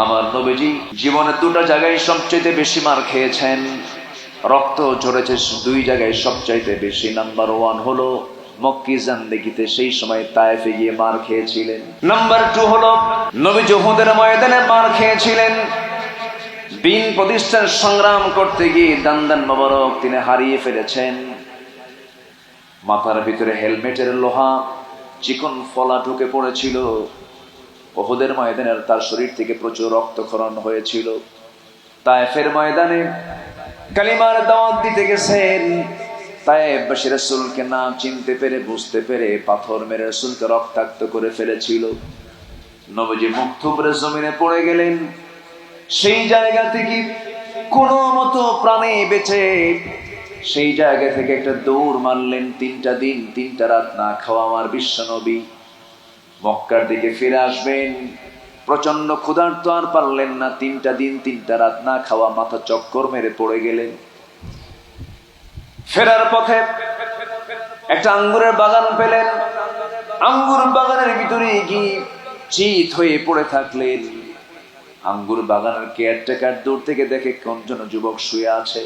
আমার নবীজি জীবনে দুটো জায়গায় সবচেয়ে বেশি মার খেয়েছেন, রক্ত ঝরেছে দুই জায়গায় সবচাইতে বেশি। নাম্বার 1 হলো মক্কি জিন্দেগিতে, সেই সময় তায়েফে গিয়ে মার খেয়েছিলেন। নাম্বার 2 হলো নবীজি উহুদের ময়দানে মার খেয়েছিলেন। দিন প্রতিষ্ঠার সংগ্রাম করতে গিয়ে দান্দান মোবারক তিনি হারিয়ে ফেলেছেন। মাথার ভিতরে হেলমেটের লোহা চিকন ফলা ঢুকে পড়েছিল। উহুদের ময়দানে তার শরীর থেকে প্রচুর রক্তক্ষরণ হয়েছিল। তায়েফের ময়দানে কালিমার দাওয়াত দিতে গেছেন। তায়েফবাসী রাসূলকে না চিনতে পেরে, বুঝতে পেরে পাথর মেরে রাসূলকে রক্তাক্ত করে ফেলেছিল। নবীজি মুখ থুবড়ে জমিনে পড়ে গেলেন। সেই জায়গা থেকে কোনো মতো প্রাণে বেঁচে সেই জায়গা থেকে একটা দৌড় মারলেন। 3টা দিন 3টা রাত না খাওয়া আমার বিশ্ব নবী মক্কার দিকে ফিরে আসবেন। প্রচন্ড ক্ষুধার্ত, আর পারলেন না। 3টা দিন 3টা রাত না খাওয়া, মাথা চক্কর মেরে পড়ে গেলেন। ফেরার পথে একটা আঙ্গুরের বাগান পেলেন। আঙ্গুর বাগানের ভিতরে গিয়ে চিত হয়ে পড়ে থাকলেন। আঙ্গুর বাগানের কেয়ারটেকার দূর থেকে দেখে কোনজন যুবক শুয়ে আছে।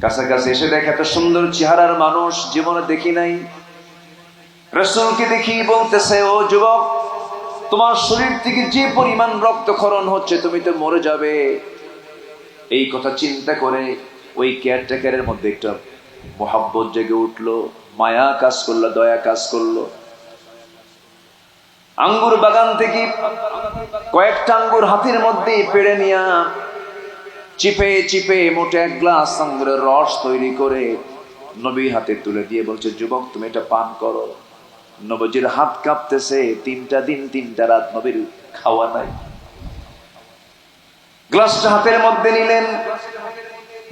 কাছাকাছি এসে দেখে এত সুন্দর চেহারার মানুষ জীবনে দেখি নাই। রাসূলকে দেখি বলতেছে, ও যুবক, তোমার শরীর থেকে যে পরিমাণ রক্তক্ষরণ হচ্ছে তুমি তো মরে যাবে। এই কথা চিন্তা করে ওই কেয়ারটেকারের মধ্যে একটা মোহাব্বত জেগে উঠলো, মায়া কাজ করলো, দয়া কাজ করলো। আঙ্গুর বাগান থেকে কয়েকটা আঙ্গুর হাতের মধ্যে পেড়ে নিয়া চিপে চিপে মোটে 1 গ্লাস আঙ্গুরের রস তৈরি করে নবীর হাতে তুলে দিয়ে বলছে, যুবক তুমি এটা পান করো। নবীজির হাত কাঁপতেছে। 3টা দিন 3টা রাত নবীর খাওয়া নাই। গ্লাসটা হাতের মধ্যে নিলেন,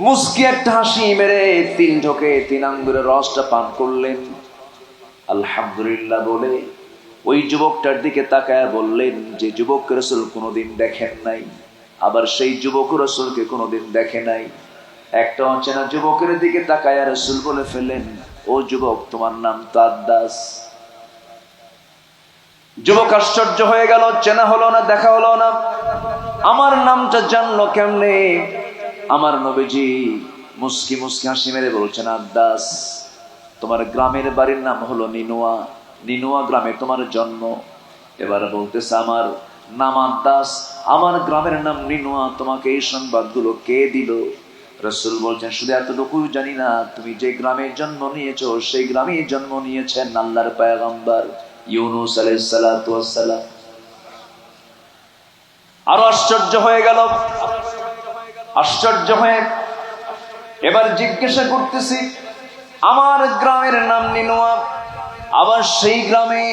মুস্কি একটা হাসি মেরে 3 ঢোকে 3 আঙ্গুরের রসটা পান করলেন। আলহামদুলিল্লাহ বলে ওই যুবকটার দিকে তাকায় বললেন, যে যুবক রাসূল কোনোদিন দেখেন নাই, আবার সেই যুবক রাসূলকে কোনোদিন দেখে নাই। একটা অচেনা যুবকের দিকে তাকায় রাসূল বলে ফেললেন, ও যুবক তোমার নাম তো আদ্দাস। যুবক আশ্চর্য হয়ে গেল, চেনা হলো না, দেখা হলো না, আমার নামটা জানলো কেমনে? আমার নবীজি মুস্কি মুস্কি হাসি মেরে বলছেন, আদ্দাস, তোমার গ্রামের বাড়ির নাম হলো নিনুয়া, নিনুয়া গ্রামে তোমার জন্ম। এবার বলতেছে, আমার নাম আদ্দাস, আমার গ্রামের নাম নিনুয়া, তোমাকে এই সংবাদগুলো কে দিল? রাসূল বলছেন, শুধু এতটুকু জানি না, তুমি যে গ্রামে জন্ম নিয়েছো সেই গ্রামে জন্ম নিয়েছেন আল্লাহর পয়গম্বর ইউনূস আলাইহিস সালাতু ওয়াস সালাম। আরো আশ্চর্য হয়ে গেল। আশ্চর্য হয়ে এবার জিজ্ঞাসা করতেছি, আমার গ্রামের নাম নিনুয়া, আবার সেই গ্রামে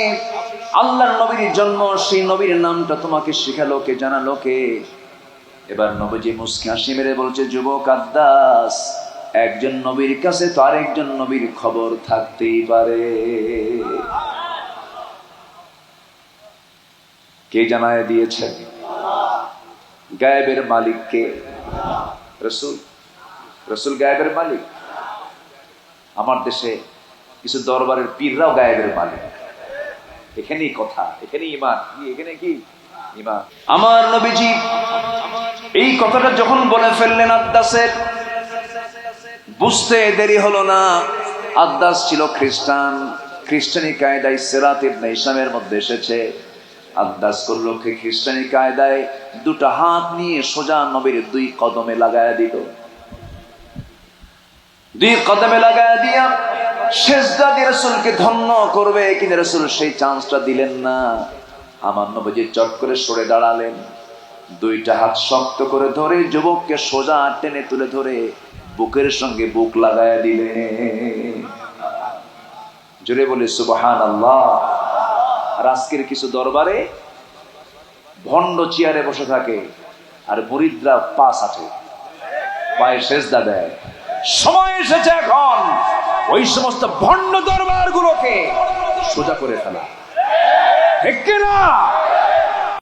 আল্লাহর নবীর জন্ম, সেই নবীর নামটা তোমাকে শিখালো কে, জানালো কে? এবার নবীজি মুস্কি হাসি মেরে বলছে, যুবক আদ্দাস, একজন নবীর কাছে তো আরেকজন নবীর খবর থাকতেই পারে। কে জানায় দিয়েছেন? গায়েবের মালিক কে? রাসূল। রাসূল গায়েবের মালিক। আমার দেশে কিছু দরবারের পীররাও গায়েবের মালিক। এখানেই কথা, এখানেই ঈমান। এখানে কি ঈমান? আমার নবীজি এই কথাটা যখন বলে ফেললেন আদ্দাসের, বুঝতে দেরি হলো না। আদ্দাস ছিল খ্রিস্টান। খ্রিস্টানি কায়দায় সিরাত ইবনে হিশামের মধ্যে এসেছে, আদ্দাস করলো খ্রিস্টানি কায়দায় 2টা হাত নিয়ে সোজা নবীর 2 কদমে লাগায়া দিল। 2 কদমে লাগায়া দিয়া সেজদা দিয়ে রাসূলকে ধন্য করবে, কিন্তু রাসূল সেই চান্সটা দিলেন না। আমার নবীজি চট করে সরে দাঁড়ালেন, 2টা হাত শক্ত করে ধরে যুবককে সোজা টেনে তুলে ধরে বুকের সঙ্গে বুক লাগায়া দিলেন। জোরে বলে সুবহানাল্লাহ। আর আজকের কিছু দরবারে ভণ্ড চেয়ারে বসে থাকে, আর মুরিদরা পা আছে, পায়ে সেজদা দেয়। সময় এসেছে এখন ওই সমস্ত ভণ্ড দরবার গুলোকে সোজা করে ফেলা, ঠিক কিনা?